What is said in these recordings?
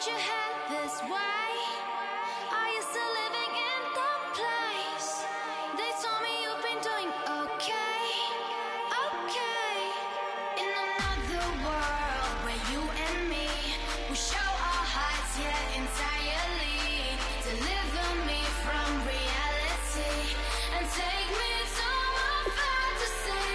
change your head this way. Are you still living in that place? They told me you've been doing okay, okay. In another world where you and me, we show our hearts, yeah, entirely. Deliver me from reality and take me to my fantasy.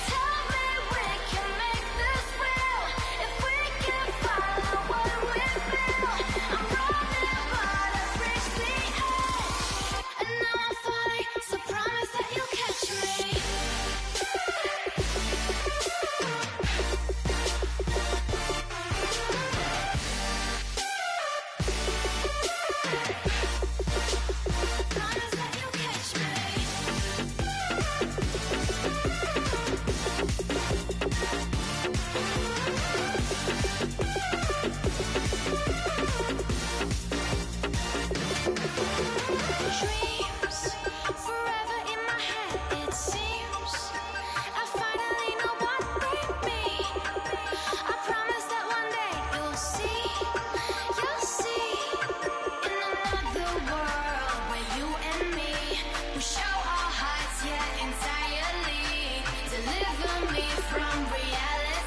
Tell me we can make this real if we can follow what we feel. I'm running but I've reached the edge, and now I'm falling, so promise that you'll catch me. Promise that you'll catch me. Dreams forever in my head, it seems. I finally know what they mean. I promise that one day you'll see. In another world where you and me, we show our hearts, yeah, entirely. Deliver me from reality.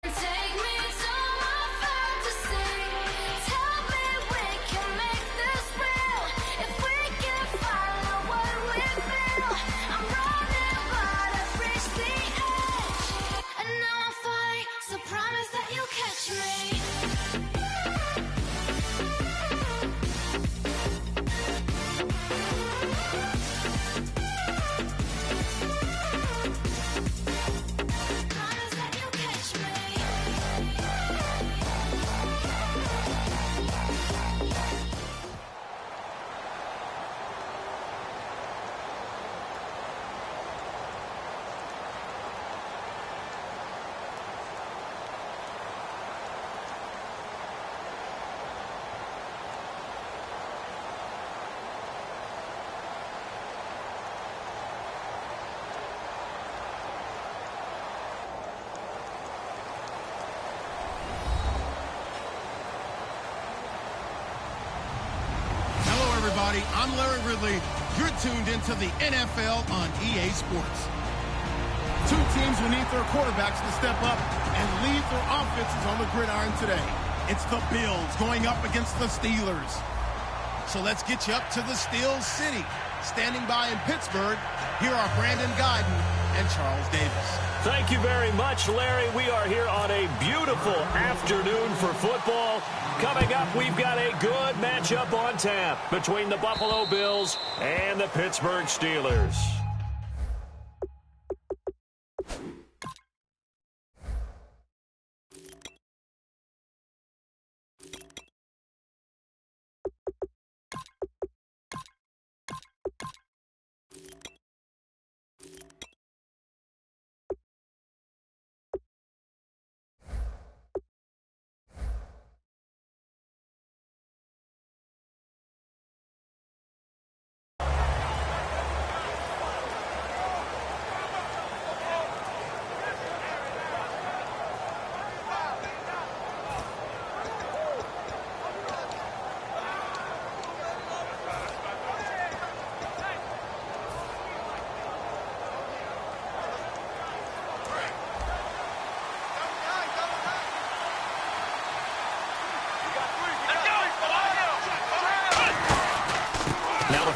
Take me to my fantasy. Tell me we can make this real if we can follow what we feel. I'm running but I've reached the edge, and now I'm falling, so promise that you'll catch me. Promise that you'll catch me. Hello, everybody. I'm Larry Ridley. You're tuned into the NFL on EA Sports. Two teams will need their quarterbacks to step up and lead their offenses on the gridiron today. It's the Bills going up against the Steelers. So let's get you up to the Steel City. Standing by in Pittsburgh, here are Brandon Guyton and Charles Davis. Thank you very much, Larry. We are here on a beautiful afternoon for football. Coming up, we've got a good matchup on tap between the Buffalo Bills and the Pittsburgh Steelers.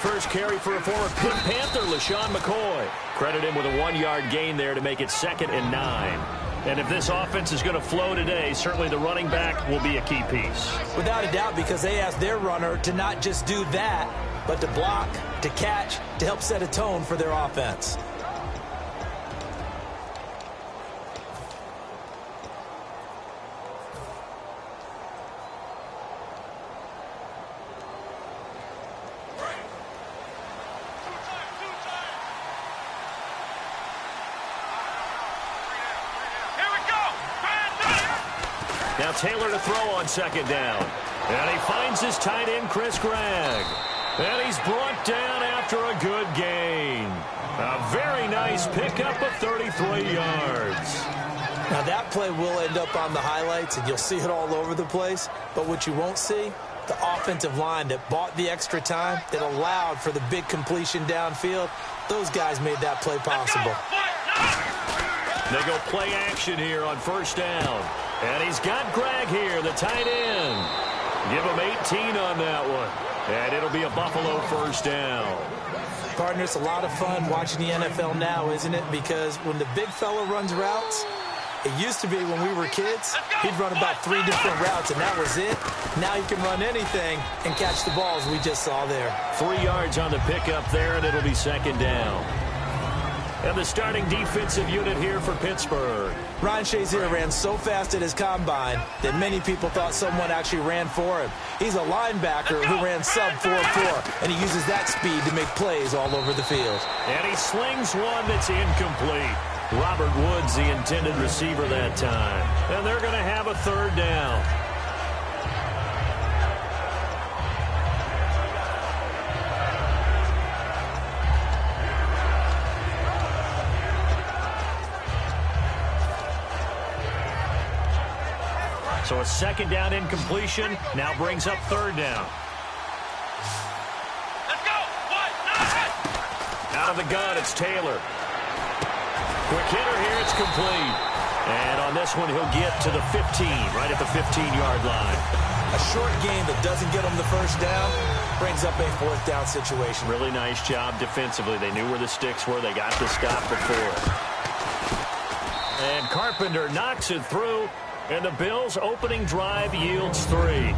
First carry for a former Pitt Panther, LaShawn McCoy. Credit him with a 1-yard gain there to make it 2nd and 9. And if this offense is going to flow today, certainly the running back will be a key piece. Without a doubt, because they asked their runner to not just do that, but to block, to catch, to help set a tone for their offense. Now Taylor to throw on 2nd down. And he finds his tight end, Chris Gregg. And he's brought down at after a good gain. A very nice pickup of 33 yards. Now that play will end up on the highlights, and you'll see it all over the place. But what you won't see, the offensive line that bought the extra time, that allowed for the big completion downfield, those guys made that play possible. They go play action here on first down. And he's got Greg here, the tight end. Give him 18 on that one. And it'll be a Buffalo first down. Partner, it's a lot of fun watching the NFL now, isn't it? Because when the big fella runs routes, it used to be when we were kids, he'd run about 3 different routes, and that was it. Now he can run anything and catch the balls we just saw there. 3 yards on the pickup there, and it'll be second down. And the starting defensive unit here for Pittsburgh. Ryan Shazier ran so fast at his combine that many people thought someone actually ran for him. He's a linebacker who ran sub 4.4, and he uses that speed to make plays all over the field. And he slings one that's incomplete. Robert Woods, the intended receiver that time. And they're going to have a third down. So a second down incompletion now brings up third down. Let's go! Out of the gun, it's Taylor. Quick hitter here, it's complete. And on this one, he'll get to the 15, right at the 15-yard line. A short game that doesn't get him the first down brings up a fourth down situation. Really nice job defensively. They knew where the sticks were. They got the stop before it. And Carpenter knocks it through. And the Bills' opening drive yields 3.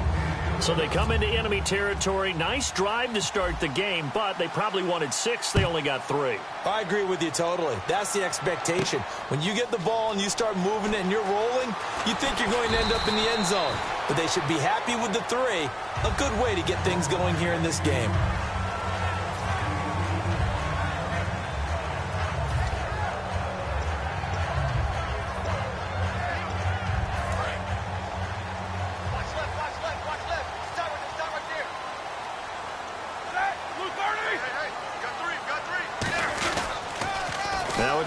So they come into enemy territory. Nice drive to start the game, but they probably wanted 6. They only got 3. I agree with you totally. That's the expectation. When you get the ball and you start moving it and you're rolling, you think you're going to end up in the end zone. But they should be happy with the 3. A good way to get things going here in this game.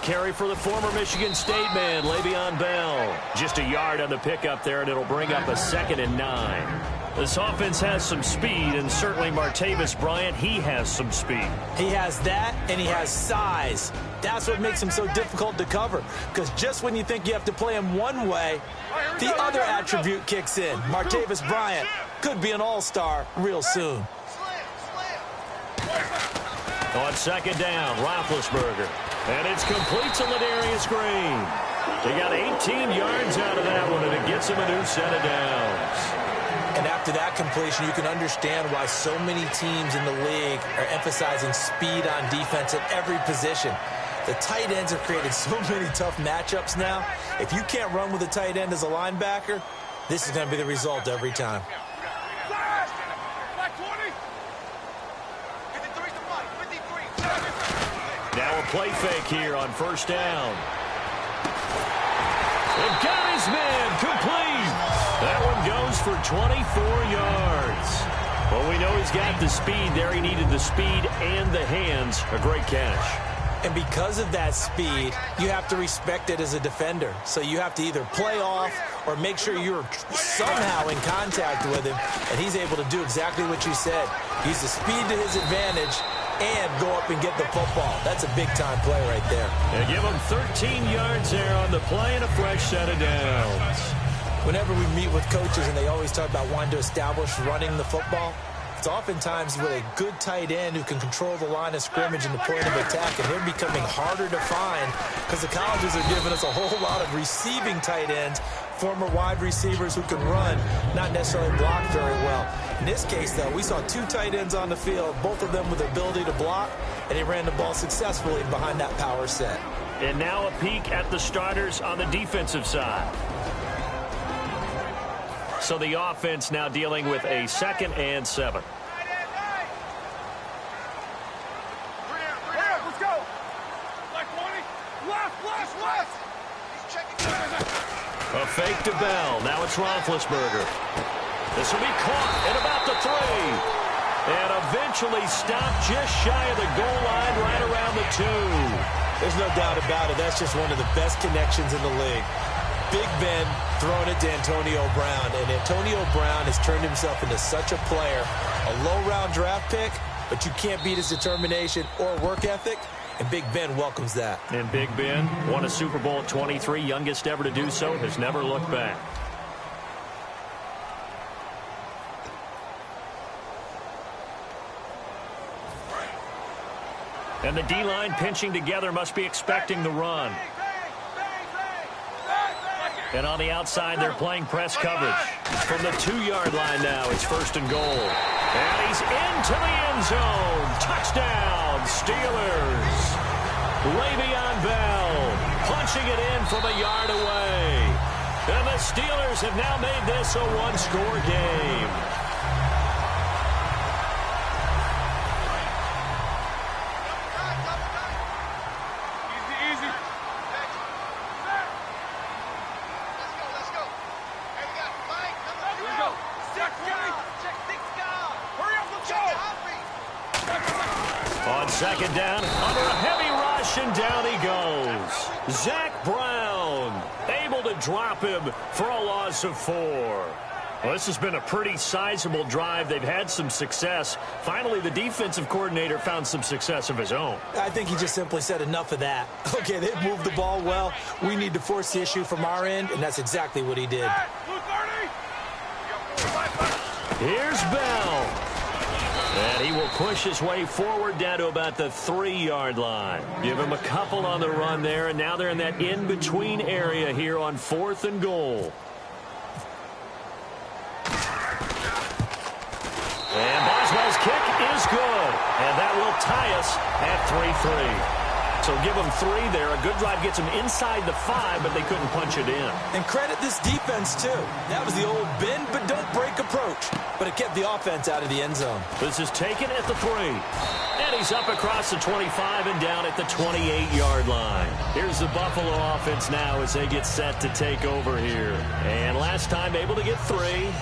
Carry for the former Michigan State man, Le'Veon Bell. Just a yard on the pickup there, and it'll bring up a 2nd and 9. This offense has some speed, and certainly Martavis Bryant, he has some speed. He has that, and he has size. That's what makes him so difficult to cover, because just when you think you have to play him one way, the other attribute kicks in. Martavis Bryant could be an all-star real soon. On second down, Roethlisberger. And it's complete to Ladarius Green. They got 18 yards out of that one, and it gets him a new set of downs. And after that completion, you can understand why so many teams in the league are emphasizing speed on defense at every position. The tight ends have created so many tough matchups now. If you can't run with a tight end as a linebacker, this is going to be the result every time. Now a play fake here on first down. And got his man complete. That one goes for 24 yards. Well, we know he's got the speed there. He needed the speed and the hands. A great catch. And because of that speed, you have to respect it as a defender. So you have to either play off or make sure you're somehow in contact with him. And he's able to do exactly what you said. Use the speed to his advantage and go up and get the football. That's a big-time play right there. And give him 13 yards there on the play and a fresh set of downs. Whenever we meet with coaches and they always talk about wanting to establish running the football, it's oftentimes with a good tight end who can control the line of scrimmage and the point of attack, and they're becoming harder to find because the colleges are giving us a whole lot of receiving tight ends, former wide receivers who can run, not necessarily block very well. In this case, though, we saw 2 tight ends on the field, both of them with the ability to block, and they ran the ball successfully behind that power set. And now a peek at the starters on the defensive side. So the offense now dealing with a 2nd and 7. A fake to Bell. Now it's Roethlisberger. This will be caught at about the 3. And eventually stopped just shy of the goal line right around the 2. There's no doubt about it. That's just one of the best connections in the league. Big Ben throwing it to Antonio Brown. And Antonio Brown has turned himself into such a player. A low-round draft pick, but you can't beat his determination or work ethic. And Big Ben welcomes that. And Big Ben won a Super Bowl at 23, youngest ever to do so, has never looked back. And the D-line pinching together must be expecting the run. And on the outside, they're playing press coverage. From the 2-yard line now, it's 1st and goal. And he's into the end zone. Touchdown, Steelers. Le'Veon Bell punching it in from a yard away. And the Steelers have now made this a one-score game. On 2nd down, under a heavy rush, and down he goes. Zach Brown able to drop him for a loss of 4. Well, this has been a pretty sizable drive. They've had some success. Finally, the defensive coordinator found some success of his own. I think he just simply said enough of that. Okay, they've moved the ball well. We need to force the issue from our end, and that's exactly what he did. Here's Bell. And he will push his way forward down to about the 3-yard line. Give him a couple on the run there, and now they're in that in-between area here on 4th and goal. And Boswell's kick is good, and that will tie us at 3-3. So give them 3 there. A good drive gets them inside the 5, but they couldn't punch it in. And credit this defense, too. That was the old bend but don't break approach. But it kept the offense out of the end zone. This is taken at the 3. And he's up across the 25 and down at the 28-yard line. Here's the Buffalo offense now as they get set to take over here. And last time able to get 3.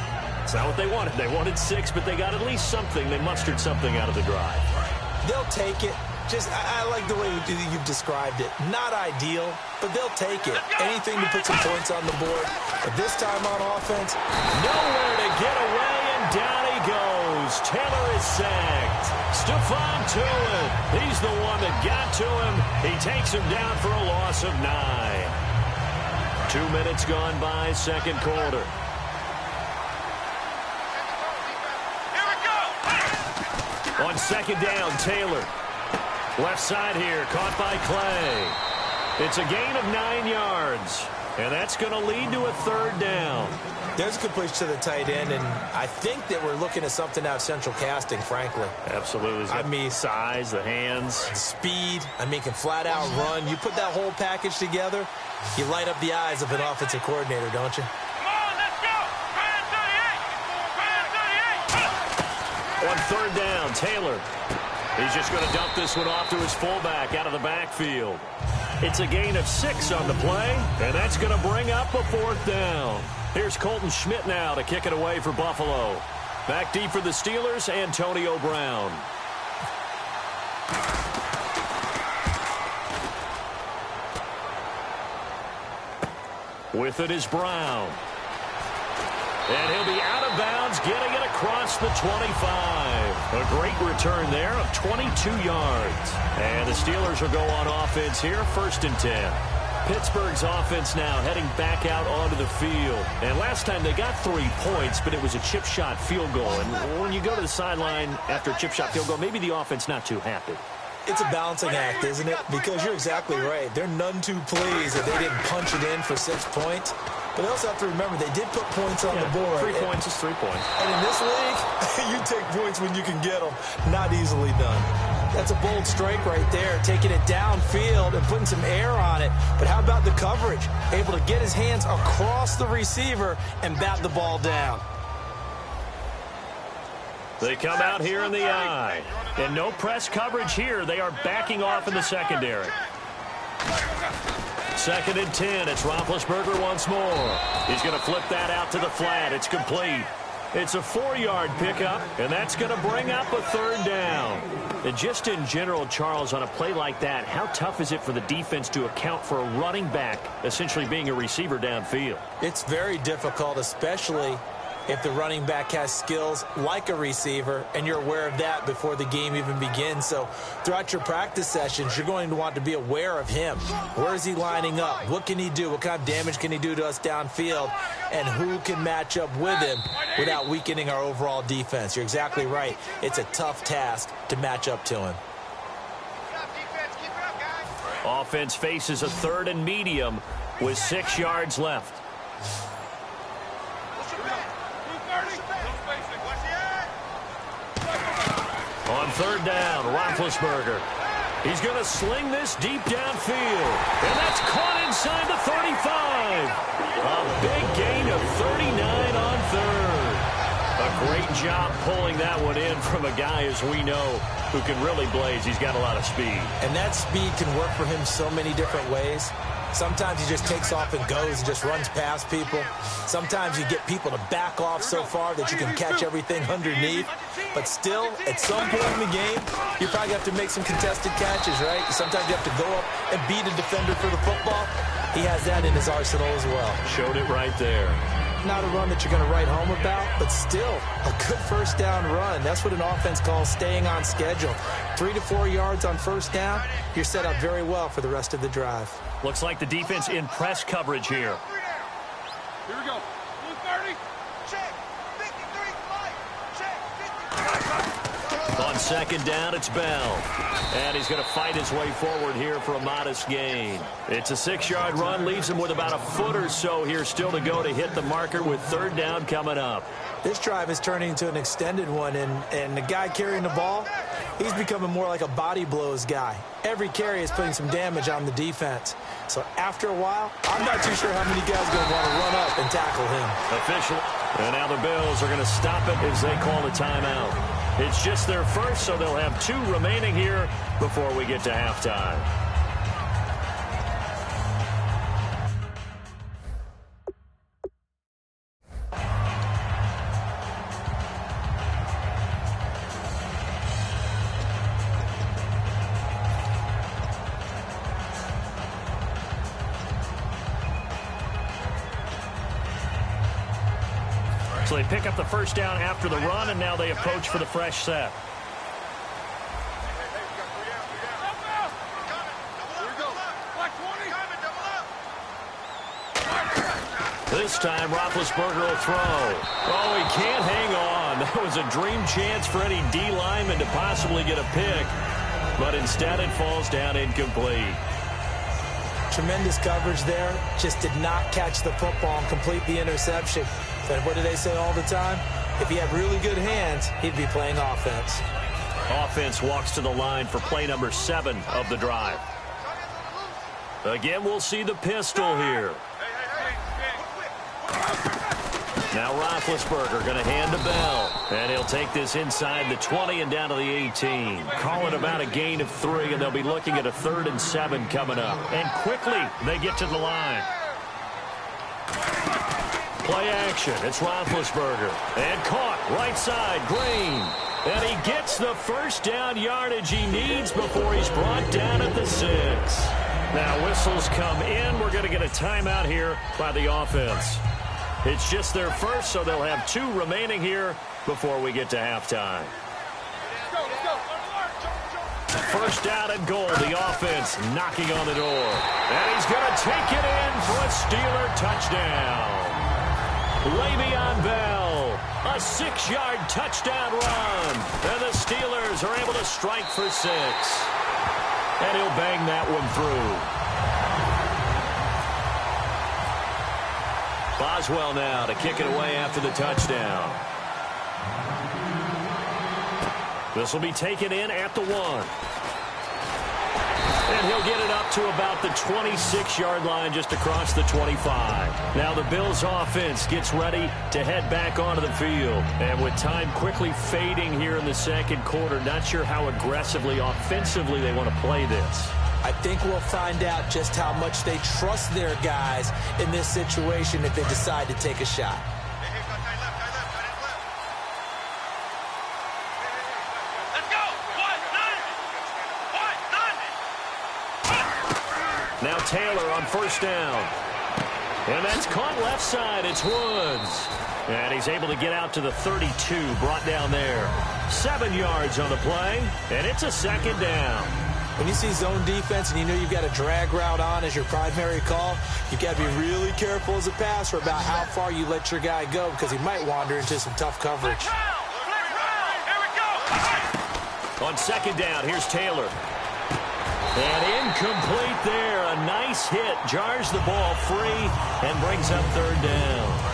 It's not what they wanted. They wanted 6, but they got at least something. They mustered something out of the drive. They'll take it. I like the way you've described it. Not ideal, but they'll take it. Anything to put some points on the board. But this time on offense, nowhere to get away, and down he goes. Taylor is sacked. Stephon Tuitt, he's the one that got to him. He takes him down for a loss of 9. 2 minutes gone by, 2nd quarter. On 2nd down, Taylor. Left side here, caught by Clay. It's a gain of 9 yards, and that's going to lead to a 3rd down. There's a completion to the tight end, and I think that we're looking at something out of central casting, frankly. Absolutely. I mean, size, the hands. Speed. I mean, can flat out run. You put that whole package together, you light up the eyes of an offensive coordinator, don't you? On 3rd down, Taylor. He's just going to dump this one off to his fullback out of the backfield. It's a gain of 6 on the play, and that's going to bring up a 4th down. Here's Colton Schmidt now to kick it away for Buffalo. Back deep for the Steelers, Antonio Brown. With it is Brown. And he'll be out of bounds, getting it across the 25. A great return there of 22 yards. And the Steelers will go on offense here, 1st and 10. Pittsburgh's offense now heading back out onto the field. And last time they got 3 points, but it was a chip shot field goal. And when you go to the sideline after a chip shot field goal, maybe the offense not too happy. It's a balancing act, isn't it? Because you're exactly right. They're none too pleased that they didn't punch it in for 6 points. But they also have to remember they did put points on the board. 3 points is 3 points. And in this league, you take points when you can get them. Not easily done. That's a bold strike right there, taking it downfield and putting some air on it. But how about the coverage? Able to get his hands across the receiver and bat the ball down. They come out here in the eye. And no press coverage here. They are backing off in the secondary. 2nd and 10. It's Roethlisberger once more. He's going to flip that out to the flat. It's complete. It's a 4-yard pickup, and that's going to bring up a third down. And just in general, Charles, on a play like that, how tough is it for the defense to account for a running back essentially being a receiver downfield? It's very difficult, especially if the running back has skills like a receiver, and you're aware of that before the game even begins. So throughout your practice sessions, you're going to want to be aware of him. Where is he lining up? What can he do? What kind of damage can he do to us downfield? And who can match up with him without weakening our overall defense? You're exactly right. It's a tough task to match up to him. Offense faces a 3rd and medium with 6 yards left. On 3rd down, Roethlisberger. He's going to sling this deep downfield. And that's caught inside the 35. A big gain of 39 on 3rd. A great job pulling that one in from a guy, as we know, who can really blaze. He's got a lot of speed. And that speed can work for him so many different ways. Sometimes he just takes off and goes and just runs past people. Sometimes you get people to back off so far that you can catch everything underneath. But still, at some point in the game, you probably have to make some contested catches, right? Sometimes you have to go up and beat a defender for the football. He has that in his arsenal as well. Showed it right there. Not a run that you're going to write home about, but still a good first down run. That's what an offense calls staying on schedule. 3 to 4 yards on first down, you're set up very well for the rest of the drive. Looks like the defense in press coverage here. Here we go. 30. Check. 53. Check. 53. On 2nd down, it's Bell. And he's going to fight his way forward here for a modest gain. It's a 6-yard run, leaves him with about a foot or so here still to go to hit the marker with 3rd down coming up. This drive is turning into an extended one, and the guy carrying the ball, he's becoming more like a body blows guy. Every carry is putting some damage on the defense. So after a while, I'm not too sure how many guys are going to want to run up and tackle him. Official. And now the Bills are going to stop it as they call a timeout. It's just their first, so they'll have 2 remaining here before we get to halftime. So they pick up the first down after the run, and now they approach for the fresh set. This time, Roethlisberger will throw. Oh, he can't hang on. That was a dream chance for any D lineman to possibly get a pick, but instead it falls down incomplete. Tremendous coverage there. Just did not catch the football and complete the interception. But what do they say all the time? If he had really good hands, he'd be playing offense. Offense walks to the line for play number 7 of the drive. Again, we'll see the pistol here. Now Roethlisberger going to hand to Bell. And he'll take this inside the 20 and down to the 18. Call it about a gain of 3, and they'll be looking at a 3rd and 7 coming up. And quickly, they get to the line. Play action. It's Roethlisberger. And caught right side, Green. And he gets the first down yardage he needs before he's brought down at the 6. Now whistles come in. We're going to get a timeout here by the offense. It's just their first, so they'll have 2 remaining here before we get to halftime. First down and goal. The offense knocking on the door. And he's going to take it in for a Steeler touchdown. Le'Veon Bell, a 6-yard touchdown run. And the Steelers are able to strike for 6. And he'll bang that one through. Boswell now to kick it away after the touchdown. This will be taken in at the 1. And he'll get it up to about the 26-yard line just across the 25. Now the Bills offense gets ready to head back onto the field. And with time quickly fading here in the second quarter, not sure how aggressively, offensively they want to play this. I think we'll find out just how much they trust their guys in this situation if they decide to take a shot. Now Taylor on first down. And that's caught left side. It's Woods. And he's able to get out to the 32, brought down there. 7 yards on the play, and it's a second down. When you see zone defense and you know you've got a drag route on as your primary call, you've got to be really careful as a passer about how far you let your guy go because he might wander into some tough coverage. On second down, here's Taylor. And incomplete there. A nice hit. Jars the ball free and brings up third down.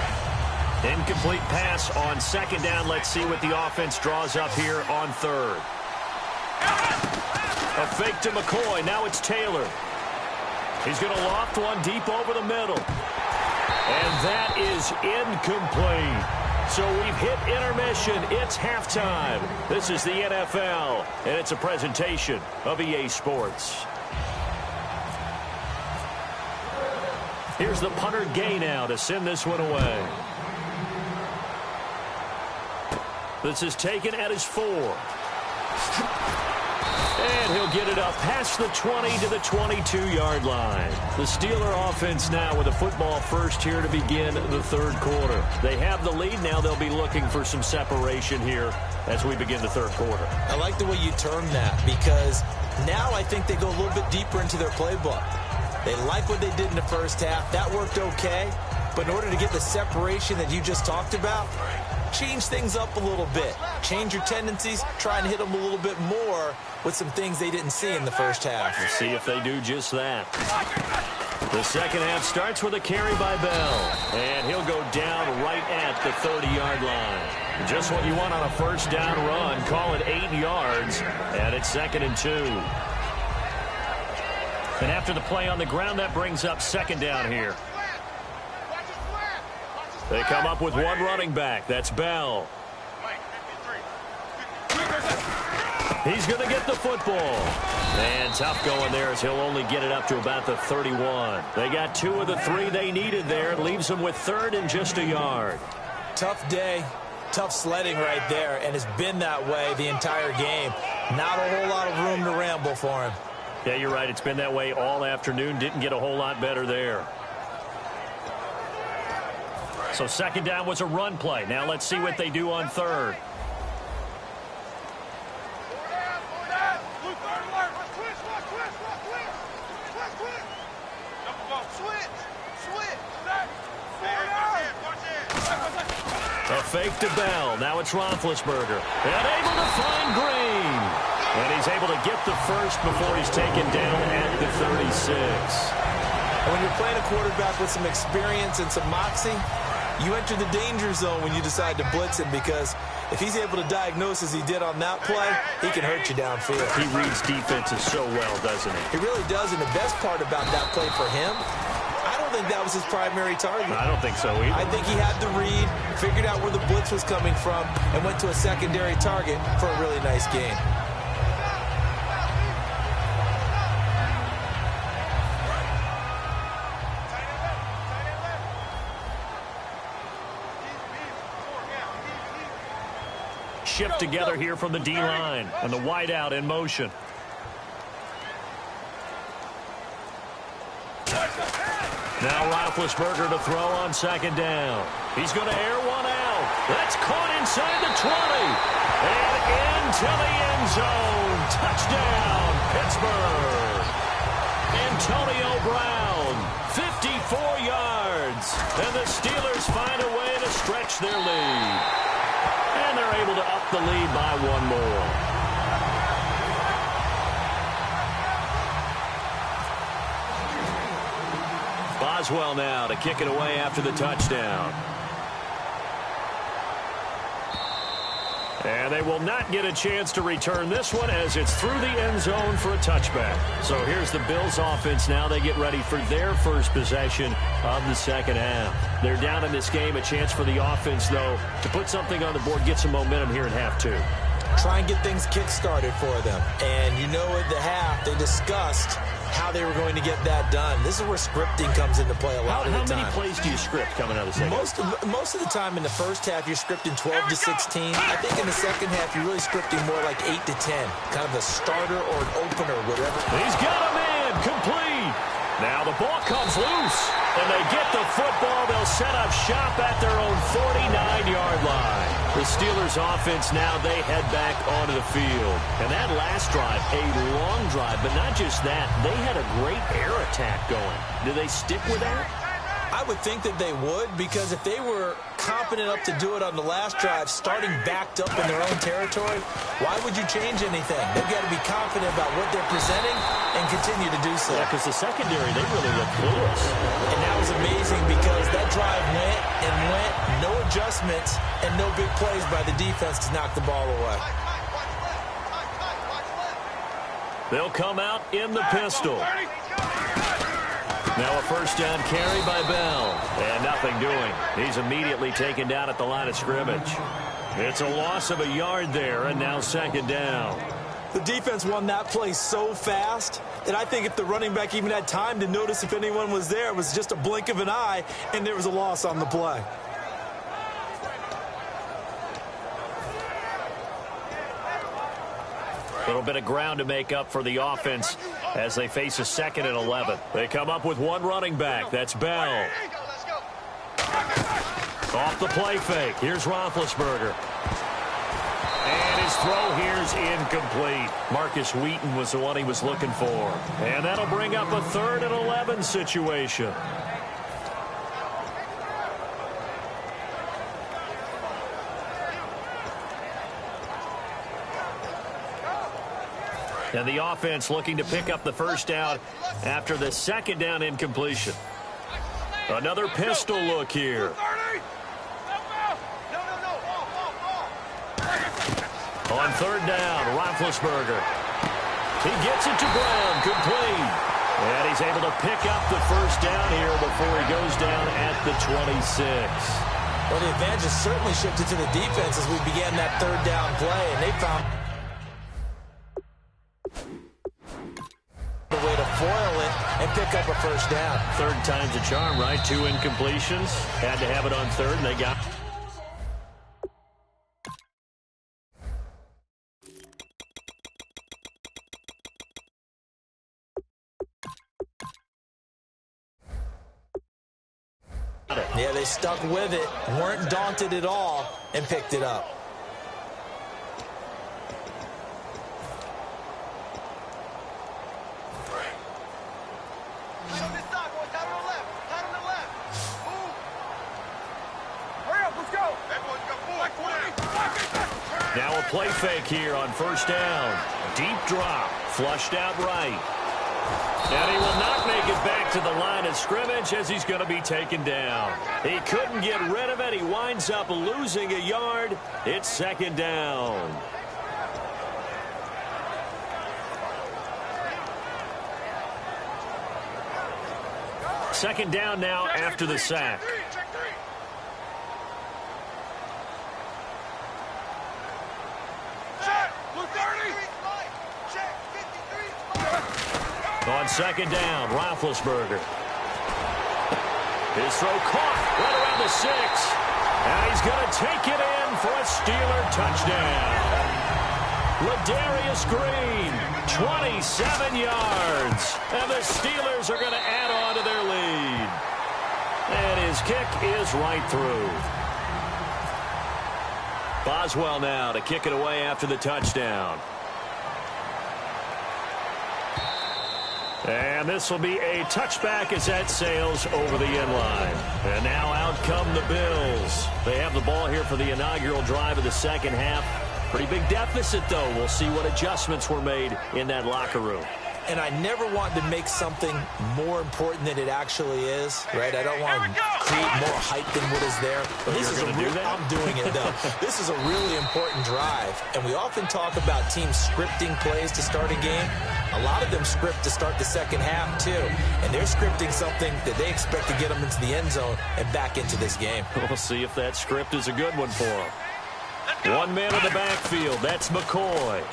Incomplete pass on second down. Let's see what the offense draws up here on third. A fake to McCoy. Now it's Taylor. He's going to loft one deep over the middle. And that is incomplete. So we've hit intermission. It's halftime. This is the NFL, and it's a presentation of EA Sports. Here's the punter Gay now to send this one away. This is taken at his 4. And he'll get it up past the 20 to the 22-yard line. The Steeler offense now with a football first here to begin the third quarter. They have the lead. Now they'll be looking for some separation here as we begin the third quarter. I like the way you term that because now I think they go a little bit deeper into their playbook. They like what they did in the first half. That worked okay. But in order to get the separation that you just talked about, change things up a little bit. Change your tendencies. Try and hit them a little bit more with some things they didn't see in the first half. We'll see if they do just that. The second half starts with a carry by Bell. And he'll go down right at the 30-yard line. Just what you want on a first down run. Call it 8 yards. And it's 2nd and 2. And after the play on the ground, that brings up second down here. They come up with one running back. That's Bell. He's going to get the football. And tough going there as he'll only get it up to about the 31. They got 2 of the 3 they needed there. Leaves them with 3rd and just a yard. Tough day. Tough sledding right there. And it's been that way the entire game. Not a whole lot of room to ramble for him. Yeah, you're right. It's been that way all afternoon. Didn't get a whole lot better there. So second down was a run play. Now let's see what they do on third. A fake to Bell. Now it's Roethlisberger. And able to find Green. And he's able to get the first before he's taken down at the 36. And when you're playing a quarterback with some experience and some moxie, you enter the danger zone when you decide to blitz him because if he's able to diagnose as he did on that play, he can hurt you downfield. He reads defenses so well, doesn't he? He really does, and the best part about that play for him, I don't think that was his primary target. I don't think so either. I think he had the read, figured out where the blitz was coming from, and went to a secondary target for a really nice game. Shift together here from the D-line, and the wideout in motion. Now Roethlisberger to throw on second down. He's going to air one out. That's caught inside the 20. And into the end zone. Touchdown, Pittsburgh. Antonio Brown, 54 yards. And the Steelers find a way to stretch their lead. And they're able to up the lead by one more. Boswell now to kick it away after the touchdown. And they will not get a chance to return this one as it's through the end zone for a touchback. So here's the Bills offense now. They get ready for their first possession of the second half. They're down in this game. A chance for the offense, though, to put something on the board, get some momentum here in half two. Try and get things kick-started for them. And you know at the half, they discussed how they were going to get that done. This is where scripting comes into play a lot of the time. How many plays do you script coming out of the second half? Most of the time in the first half, you're scripting 12 to 16. I think in the second half, you're really scripting more like 8 to 10. Kind of a starter or an opener, whatever. He's got a man, complete. Now the ball comes loose, and they get the football. They'll set up shop at their own 49-yard line. The Steelers' offense now, they head back onto the field. And that last drive, a long drive, but not just that. They had a great air attack going. Do they stick with that? I would think that they would, because if they were competent enough to do it on the last drive, starting backed up in their own territory, why would you change anything? They've got to be confident about what they're presenting and continue to do so. Yeah, because the secondary, they really look clueless. And that was amazing because that drive went and went, no adjustments, and no big plays by the defense to knock the ball away. They'll come out in the pistol. Now a first down carry by Bell. And nothing doing. He's immediately taken down at the line of scrimmage. It's a loss of a yard there, and now second down. The defense won that play so fast that I think if the running back even had time to notice if anyone was there, it was just a blink of an eye, and there was a loss on the play. A little bit of ground to make up for the offense as they face a 2nd and 11. They come up with one running back. That's Bell. Off the play fake. Here's Roethlisberger. And his throw here's incomplete. Marcus Wheaton was the one he was looking for. And that'll bring up a 3rd and 11 situation. And the offense looking to pick up the first down after the 2nd down incompletion. Another pistol look here. On 3rd down, Roethlisberger. He gets it to Brown, complete. And he's able to pick up the first down here before he goes down at the 26. Well, the advantage has certainly shifted to the defense as we began that 3rd down play, and they found a way to foil it and pick up a first down. 3rd time's a charm, right? 2 incompletions. Had to have it on 3rd, and they got it. Yeah, they stuck with it, weren't daunted at all, and picked it up. Now a play fake here on 1st down. Deep drop, flushed out right. And he will not make it back to the line of scrimmage as he's going to be taken down. He couldn't get rid of it. He winds up losing a yard. It's 2nd down. Second down now after the sack. On 2nd down, Roethlisberger. His throw caught right around the 6. And he's going to take it in for a Steeler touchdown. Ladarius Green, 27 yards. And the Steelers are going to add on to their lead. And his kick is right through. Boswell now to kick it away after the touchdown. And this will be a touchback as that sails over the end line. And now out come the Bills. They have the ball here for the inaugural drive of the 2nd half. Pretty big deficit, though. We'll see what adjustments were made in that locker room. And I never want to make something more important than it actually is, right? I don't want to create more hype than what is there. But this is I'm doing it, though. This is a really important drive. And we often talk about teams scripting plays to start a game. A lot of them script to start the 2nd half, too. And they're scripting something that they expect to get them into the end zone and back into this game. We'll see if that script is a good one for them. One man in the backfield. That's McCoy.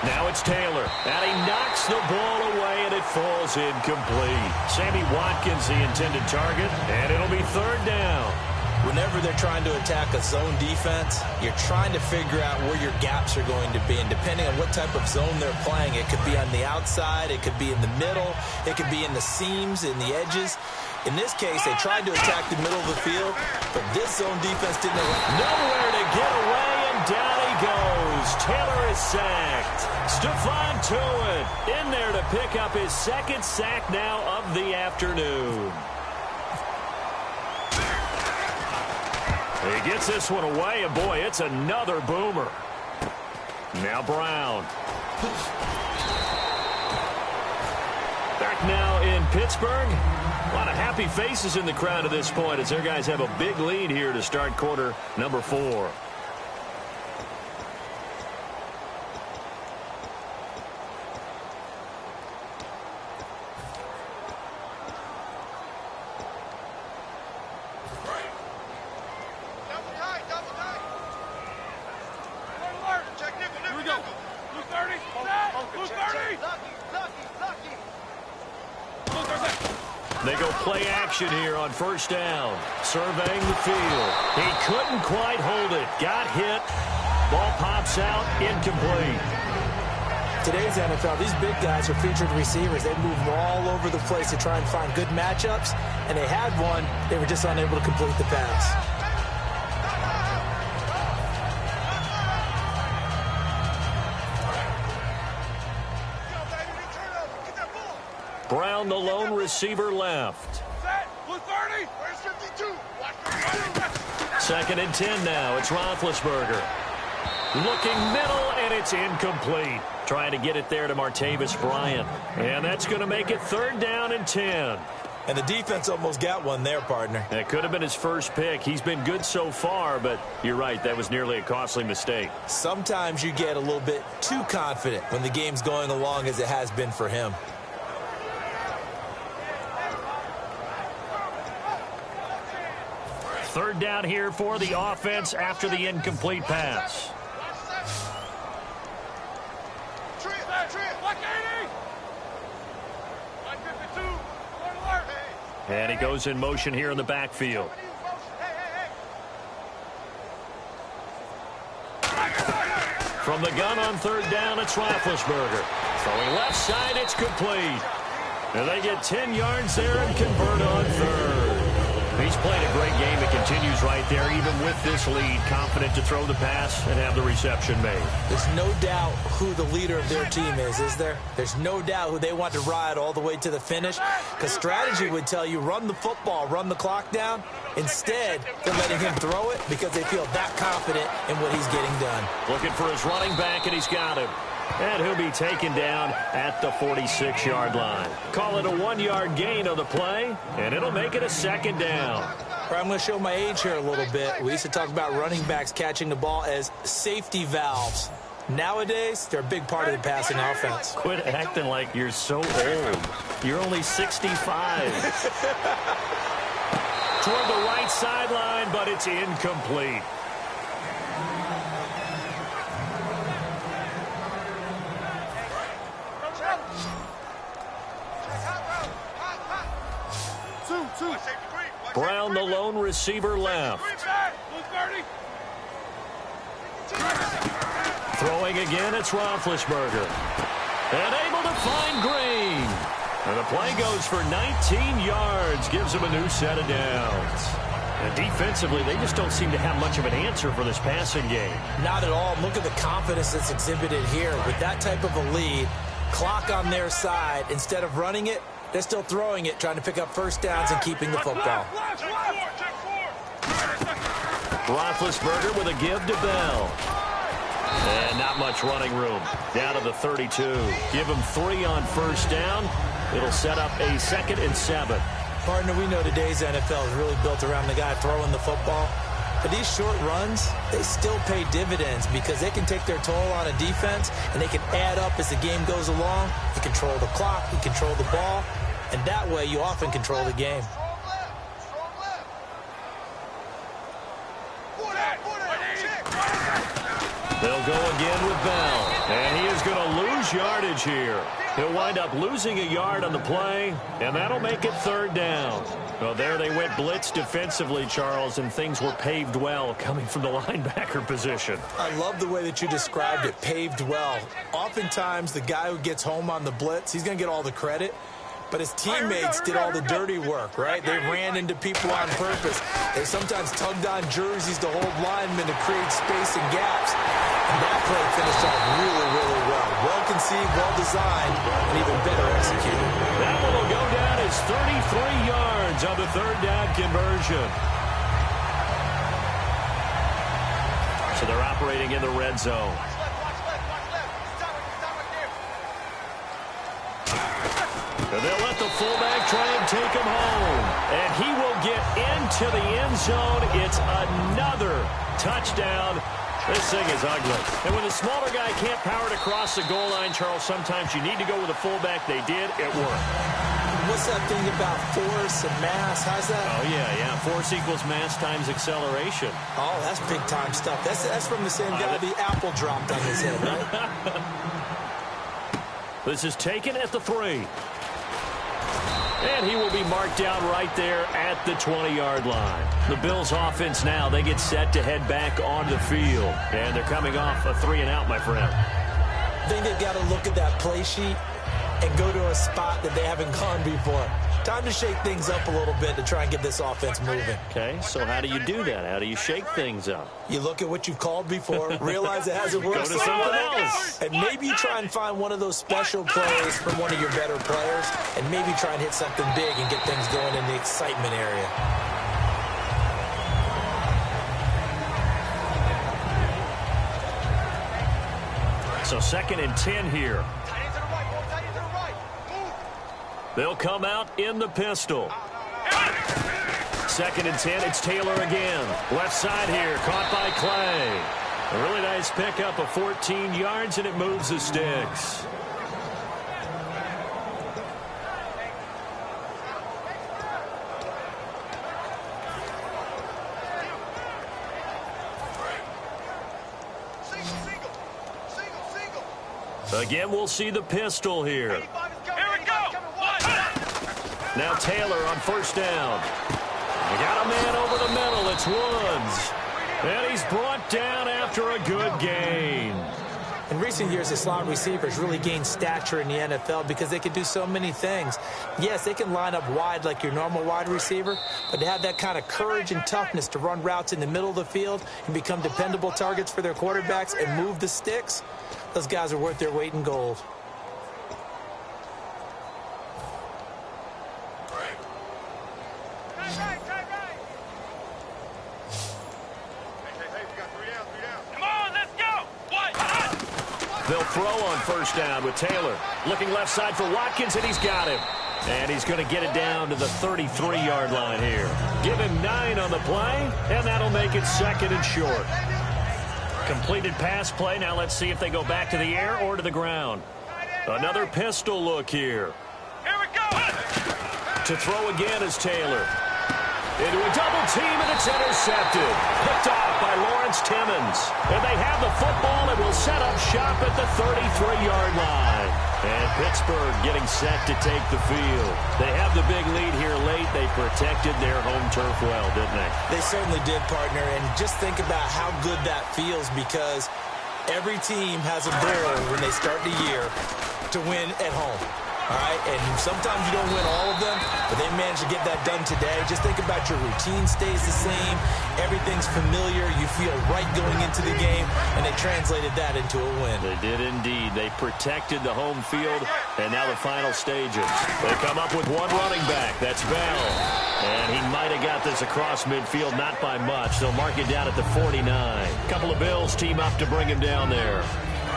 Now it's Taylor, and he knocks the ball away, and it falls incomplete. Sammy Watkins, the intended target, and it'll be 3rd down. Whenever they're trying to attack a zone defense, you're trying to figure out where your gaps are going to be. And depending on what type of zone they're playing, it could be on the outside, it could be in the middle, it could be in the seams, in the edges. In this case, they tried to attack the middle of the field, but this zone defense didn't allow. Nowhere to get away, and down he goes. Taylor is sacked. Stephon Tuitt in there to pick up his second sack now of the afternoon. He gets this one away, and boy, it's another boomer. Now Brown. Back now in Pittsburgh. A lot of happy faces in the crowd at this point as their guys have a big lead here to start quarter number 4. They go play action here on first down. Surveying the field. He couldn't quite hold it. Got hit. Ball pops out. Incomplete. Today's NFL, these big guys are featured receivers. They move all over the place to try and find good matchups, and they had one. They were just unable to complete the pass. Brown, the lone receiver, left. Second and 10 now. It's Roethlisberger. Looking middle, and it's incomplete. Trying to get it there to Martavis Bryant. And that's going to make it third down and 10. And the defense almost got one there, partner. That could have been his first pick. He's been good so far, but you're right. That was nearly a costly mistake. Sometimes you get a little bit too confident when the game's going along as it has been for him. Third down here for the offense after the incomplete pass. And he goes in motion here in the backfield. From the gun on third down, it's Roethlisberger. Throwing left side, it's complete. And they get 10 yards there and convert on third. He's played a great game. It continues right there, even with this lead. Confident to throw the pass and have the reception made. There's no doubt who the leader of their team is there? There's no doubt who they want to ride all the way to the finish. Because strategy would tell you, run the football, run the clock down. Instead, they're letting him throw it because they feel that confident in what he's getting done. Looking for his running back, and he's got him. And he'll be taken down at the 46-yard line. Call it a 1-yard gain on the play, and it'll make it a second down. I'm going to show my age here a little bit. We used to talk about running backs catching the ball as safety valves. Nowadays, they're a big part of the passing offense. Quit acting like you're so old. You're only 65. Toward the right sideline, but it's incomplete. Brown, the lone receiver, left. Throwing again, it's Roethlisberger. And able to find Green. And the play goes for 19 yards. Gives him a new set of downs. And defensively, they just don't seem to have much of an answer for this passing game. Not at all. Look at the confidence that's exhibited here. With that type of a lead, clock on their side, instead of running it, they're still throwing it, trying to pick up first downs and keeping the football. Roethlisberger with a give to Bell. And not much running room. Down to the 32. Give him 3 on first down. It'll set up a 2nd and 7. Partner, we know today's NFL is really built around the guy throwing the football. But these short runs, they still pay dividends because they can take their toll on a defense and they can add up as the game goes along. You control the clock, you control the ball, and that way you often control the game. They'll go again with Bell, and he is going to lose yardage here. He'll wind up losing a yard on the play, and that'll make it 3rd down. Well, there they went blitz defensively, Charles, and things were paved well coming from the linebacker position. I love the way that you described it, paved well. Oftentimes, the guy who gets home on the blitz, he's going to get all the credit. But his teammates did all the dirty work, right? They ran into people on purpose. They sometimes tugged on jerseys to hold linemen to create space and gaps. And that play finished off really, really well. Well conceived, well designed, and even better executed. That one will go down as 33 yards on the 3rd down conversion. So they're operating in the red zone. And they'll let the fullback try and take him home. And he will get into the end zone. It's another touchdown. This thing is ugly. And when the smaller guy can't power it across the goal line, Charles, sometimes you need to go with a fullback. They did. It worked. What's that thing about force and mass? How's that? Oh, yeah. Force equals mass times acceleration. Oh, that's big-time stuff. That's from the same guy the apple dropped on his head, right? This is taken at the 3. And he will be marked down right there at the 20-yard line. The Bills' offense now, they get set to head back on the field. And they're coming off a 3-and-out, my friend. I think they've got to look at that play sheet and go to a spot that they haven't gone before. Time to shake things up a little bit to try and get this offense moving. Okay, so how do you do that? How do you shake things up? You look at what you've called before, realize it hasn't worked. Go to something else. And maybe you try and find one of those special plays from one of your better players, and maybe try and hit something big and get things going in the excitement area. So 2nd and 10 here. They'll come out in the pistol. 2nd and 10, it's Taylor again. Left side here, caught by Clay. A really nice pickup of 14 yards, and it moves the sticks. Again, we'll see the pistol here. Here we go. Now Taylor on 1st down. They got a man over the middle. It's Woods. And he's brought down after a good gain. In recent years, the slot receivers really gained stature in the NFL because they can do so many things. Yes, they can line up wide like your normal wide receiver, but to have that kind of courage and toughness to run routes in the middle of the field and become dependable targets for their quarterbacks and move the sticks, those guys are worth their weight in gold. They'll throw on 1st down with Taylor. Looking left side for Watkins, and he's got him. And he's going to get it down to the 33-yard line here. Give him 9 on the play, and that'll make it 2nd and short. Completed pass play. Now let's see if they go back to the air or to the ground. Another pistol look here. Here we go. To throw again is Taylor. Into a double team, and it's intercepted. Picked off by Lawrence Timmons. And they have the football and will set up shop at the 33-yard line. And Pittsburgh getting set to take the field. They have the big lead here late. They protected their home turf well, didn't they? They certainly did, partner. And just think about how good that feels, because every team has a goal when they start the year to win at home. All right, and sometimes you don't win all of them, but they managed to get that done today. Just think about your routine stays the same. Everything's familiar. You feel right going into the game, and they translated that into a win. They did indeed. They protected the home field, and now the final stages. They come up with one running back. That's Bell. And he might have got this across midfield, not by much. They'll mark it down at the 49. A couple of Bills team up to bring him down there.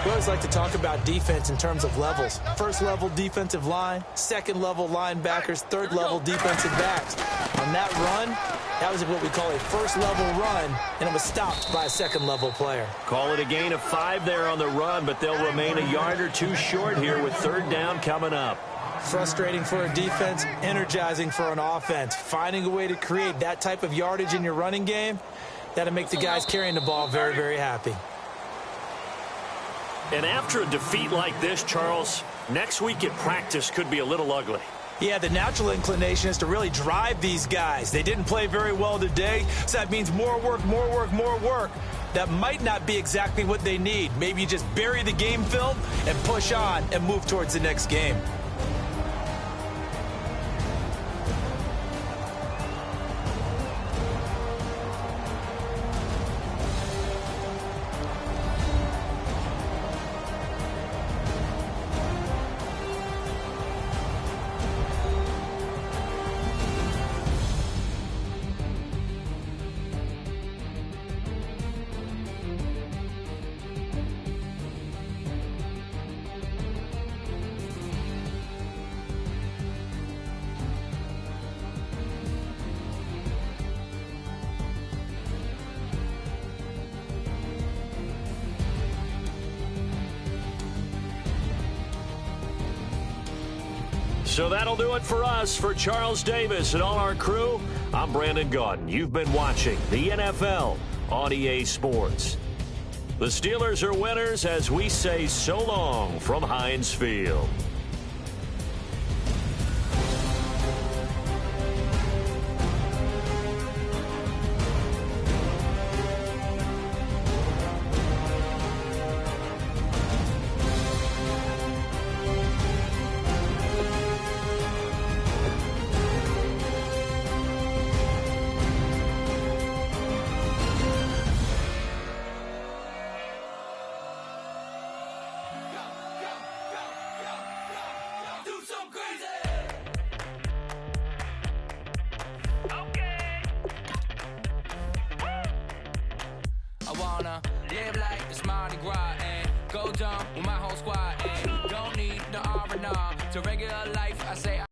We always like to talk about defense in terms of levels. First level defensive line, second level linebackers, third level defensive backs. On that run, that was what we call a first level run, and it was stopped by a second level player. Call it a gain of 5 there on the run, but they'll remain a yard or 2 short here with 3rd down coming up. Frustrating for a defense, energizing for an offense. Finding a way to create that type of yardage in your running game, that'll make the guys carrying the ball very, very happy. And after a defeat like this, Charles, next week at practice could be a little ugly. Yeah, the natural inclination is to really drive these guys. They didn't play very well today, so that means more work, more work, more work. That might not be exactly what they need. Maybe you just bury the game film and push on and move towards the next game. So that'll do it for us. For Charles Davis and all our crew, I'm Brandon Gaudin. You've been watching the NFL on EA Sports. The Steelers are winners as we say so long from Heinz Field. Live like it's Mardi Gras and go dumb with my whole squad and don't need the R&R to regular life. I say